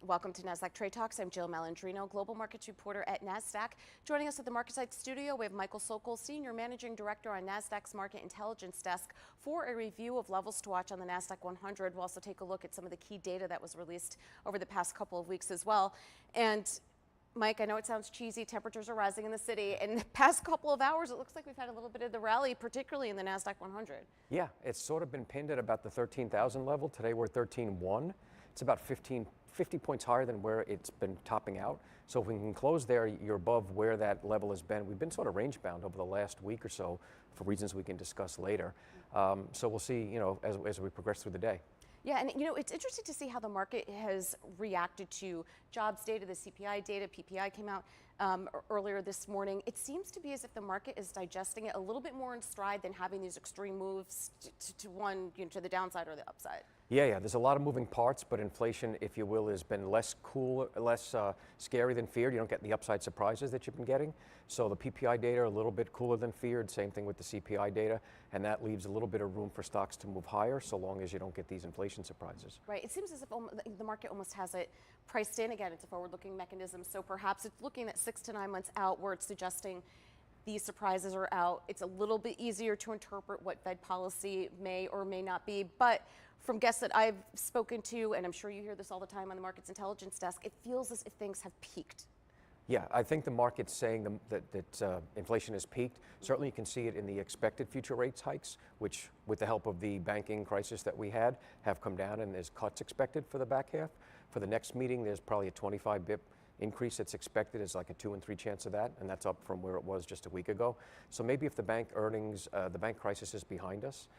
Welcome to Nasdaq Trade Talks. I'm Jill Malandrino, Global Markets Reporter at Nasdaq. Joining us at the MarketSite studio, we have Michael Sokoll, Senior Managing Director on Nasdaq's Market Intelligence Desk, for a review of levels to watch on the Nasdaq 100. We'll also take a look at some of the key data that was released over the past couple of weeks as well. And Mike, I know it sounds cheesy, temperatures are rising in the city. In the past couple of hours, it looks like we've had a little bit of the rally, particularly in the Nasdaq 100. Yeah, it's sort of been pinned at about the 13,000 level. Today we're 13.1. It's about 50 points higher than where it's been topping out. So if we can close there, you're above where that level has been. We've been sort of range bound over the last week or so for reasons we can discuss later. So we'll see, as we progress through the day. Yeah, and it's interesting to see how the market has reacted to jobs data, the CPI data. PPI came out earlier this morning. It seems to be as if the market is digesting it a little bit more in stride than having these extreme moves to the downside or the upside. Yeah, there's a lot of moving parts, but inflation, if you will, has been less scary than feared. You don't get the upside surprises that you've been getting. So the PPI data are a little bit cooler than feared. Same thing with the CPI data, and that leaves a little bit of room for stocks to move higher, so long as you don't get these inflation surprises. Right. It seems as if the market almost has it priced in. Again, it's a forward-looking mechanism, so perhaps it's looking at 6 to 9 months out, where it's suggesting these surprises are out. It's a little bit easier to interpret what Fed policy may or may not be, but from guests that I've spoken to, and I'm sure you hear this all the time on the Markets Intelligence Desk, it feels as if things have peaked. Yeah, I think the market's saying that inflation has peaked. Certainly you can see it in the expected future rates hikes, which with the help of the banking crisis that we had, have come down, and there's cuts expected for the back half. For the next meeting, there's probably a 25 bip increase that's expected. Is like a 2 in 3 chance of that, and that's up from where it was just a week ago. So maybe if the bank earnings, the bank crisis is behind us,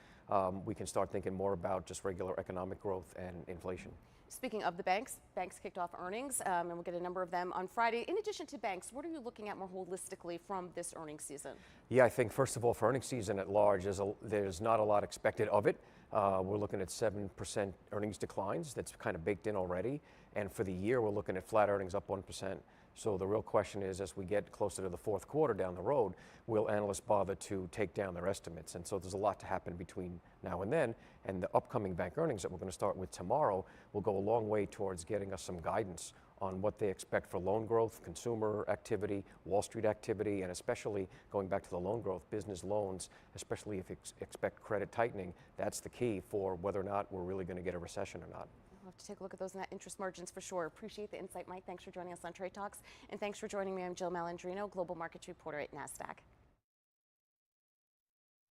we can start thinking more about just regular economic growth and inflation. Speaking of the banks kicked off earnings, and we'll get a number of them on Friday. In addition to banks, what are you looking at more holistically from this earnings season? Yeah, I think first of all, for earnings season at large, there's not a lot expected of it. We're looking at 7% earnings declines. That's kind of baked in already. And for the year, we're looking at flat earnings up 1%. So the real question is, as we get closer to the fourth quarter down the road, will analysts bother to take down their estimates? And so there's a lot to happen between now and then. And the upcoming bank earnings that we're going to start with tomorrow will go a long way towards getting us some guidance on what they expect for loan growth, consumer activity, Wall Street activity, and especially going back to the loan growth, business loans, especially if you expect credit tightening. That's the key for whether or not we're really going to get a recession or not. We'll have to take a look at those net interest margins for sure. Appreciate the insight, Mike. Thanks for joining us on Trade Talks. And thanks for joining me. I'm Jill Malandrino, Global Markets Reporter at Nasdaq.